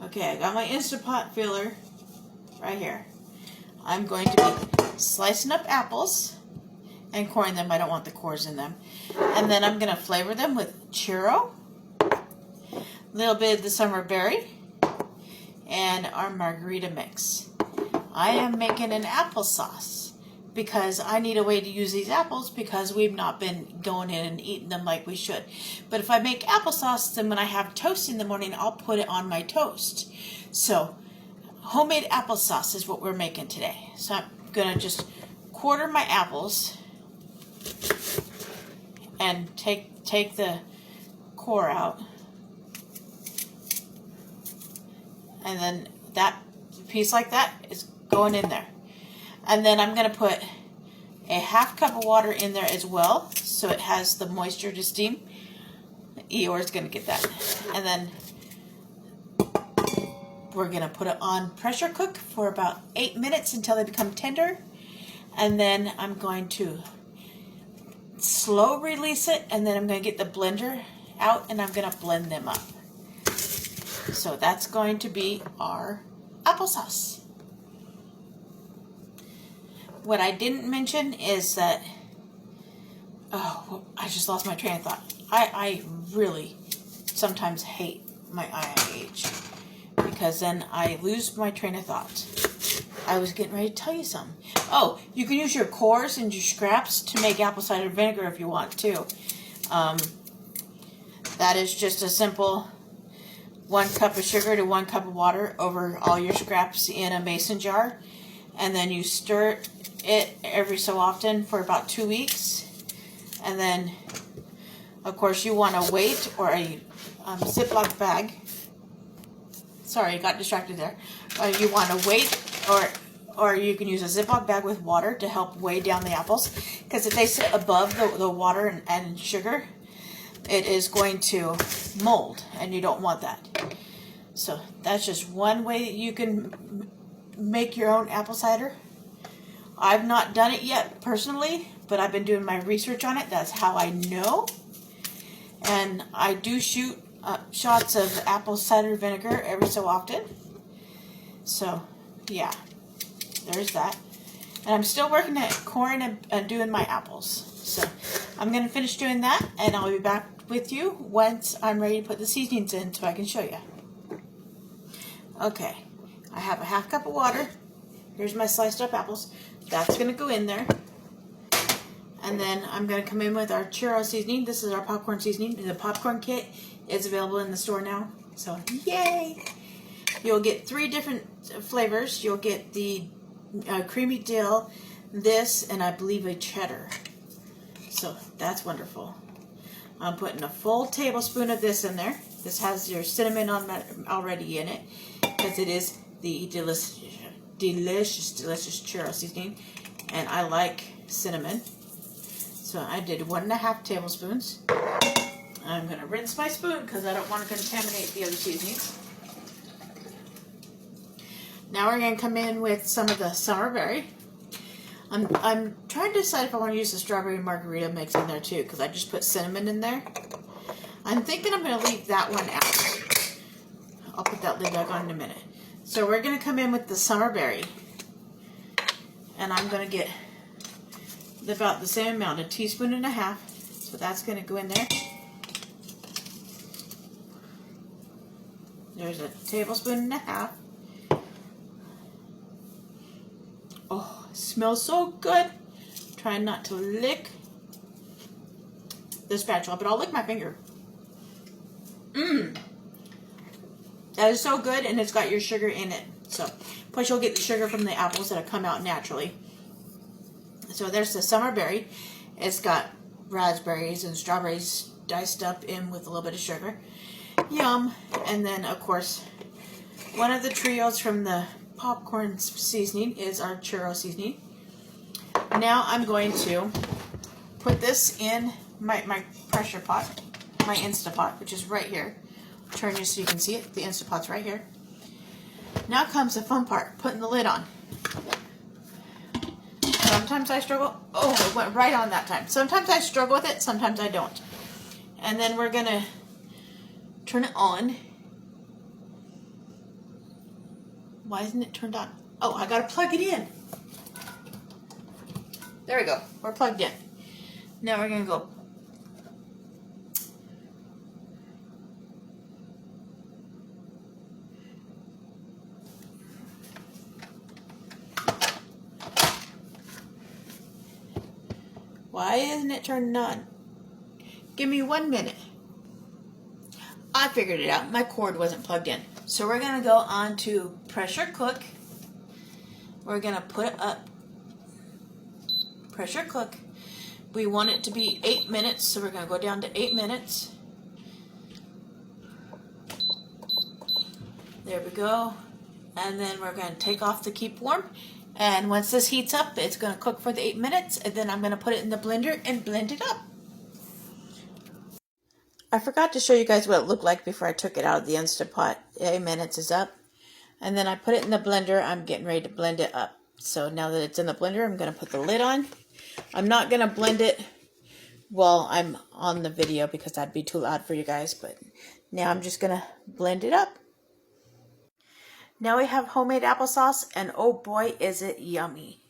Okay, I got my Instant Pot filler right here. I'm going to be slicing up apples and coring them. I don't want the cores in them. And then I'm going to flavor them with churro, a little bit of the summer berry, and our margarita mix. I am making an applesauce because I need a way to use these apples because we've not been going in and eating them like we should. But if I make applesauce, then when I have toast in the morning, I'll put it on my toast. So homemade applesauce is what we're making today. So I'm going to just quarter my apples and take the core out. And then that piece like that is going in there. And then I'm going to put a half cup of water in there as well, so it has the moisture to steam. Eeyore is going to get that. And then we're going to put it on pressure cook for about 8 minutes until they become tender. And then I'm going to slow release it, and then I'm going to get the blender out and I'm going to blend them up. So that's going to be our applesauce. What I didn't mention is that, I just lost my train of thought. I really sometimes hate my IIH because then I lose my train of thought. I was getting ready to tell you something. Oh, you can use your cores and your scraps to make apple cider vinegar if you want to. That is just a simple 1 cup of sugar to 1 cup of water over all your scraps in a mason jar. And then you stir it every so often for about 2 weeks. And then, of course, you want to wait or a Ziploc bag. Sorry, I got distracted there. You want to wait or you can use a Ziploc bag with water to help weigh down the apples. Because if they sit above the water and sugar, it is going to mold, and you don't want that. So that's just one way that you can make your own apple cider. I've not done it yet personally, but I've been doing my research on it. That's how I know. And I do shoot shots of apple cider vinegar every so often. So yeah, there's that. And I'm still working at coring and doing my apples. So I'm going to finish doing that, and I'll be back with you once I'm ready to put the seasonings in so I can show you. Okay, I have a half cup of water. Here's my sliced up apples. That's going to go in there. And then I'm going to come in with our churro seasoning. This is our popcorn seasoning. The popcorn kit is available in the store now. So yay! You'll get 3 different flavors. You'll get the creamy dill, this, and I believe a cheddar. So that's wonderful. I'm putting a full tablespoon of this in there. This has your cinnamon already in it because it is the delicious churro seasoning, and I like cinnamon. So I did 1.5 tablespoons. I'm going to rinse my spoon because I don't want to contaminate the other seasonings. Now we're going to come in with some of the summer berry. I'm trying to decide if I want to use the strawberry margarita mix in there too, because I just put cinnamon in there. I'm thinking I'm going to leave that one out. I'll put that lid back on in a minute. So we're going to come in with the summer berry. And I'm going to get about the same amount, 1.5 teaspoons. So that's going to go in there. There's 1.5 tablespoons. Oh, it smells so good. Trying not to lick the spatula, but I'll lick my finger. That is so good, and it's got your sugar in it. So, plus you'll get the sugar from the apples that have come out naturally. So there's the summer berry. It's got raspberries and strawberries diced up in with a little bit of sugar. Yum. And then, of course, one of the trios from the popcorn seasoning is our churro seasoning. Now I'm going to put this in my pressure pot, my Instant Pot, which is right here. Turn you so you can see it. The Instant Pot's right here. Now comes the fun part, putting the lid on. Sometimes I struggle. Oh, it went right on that time. Sometimes I struggle with it, sometimes I don't. And then we're going to turn it on. Why isn't it turned on? Oh, I gotta plug it in. There we go. We're plugged in. Now we're gonna go. Why isn't it turned on? Give me 1 minute. I figured it out. My cord wasn't plugged in. So we're going to go on to pressure cook. We're going to put it up. Pressure cook. We want it to be 8 minutes, so we're going to go down to 8 minutes. There we go. And then we're going to take off the keep warm. And once this heats up, it's going to cook for the 8 minutes. And then I'm going to put it in the blender and blend it up. I forgot to show you guys what it looked like before I took it out of the Instant Pot. 8 minutes is up. And then I put it in the blender. I'm getting ready to blend it up. So now that it's in the blender, I'm going to put the lid on. I'm not going to blend it while I'm on the video because that'd be too loud for you guys. But now I'm just going to blend it up. Now we have homemade applesauce, and oh boy, is it yummy.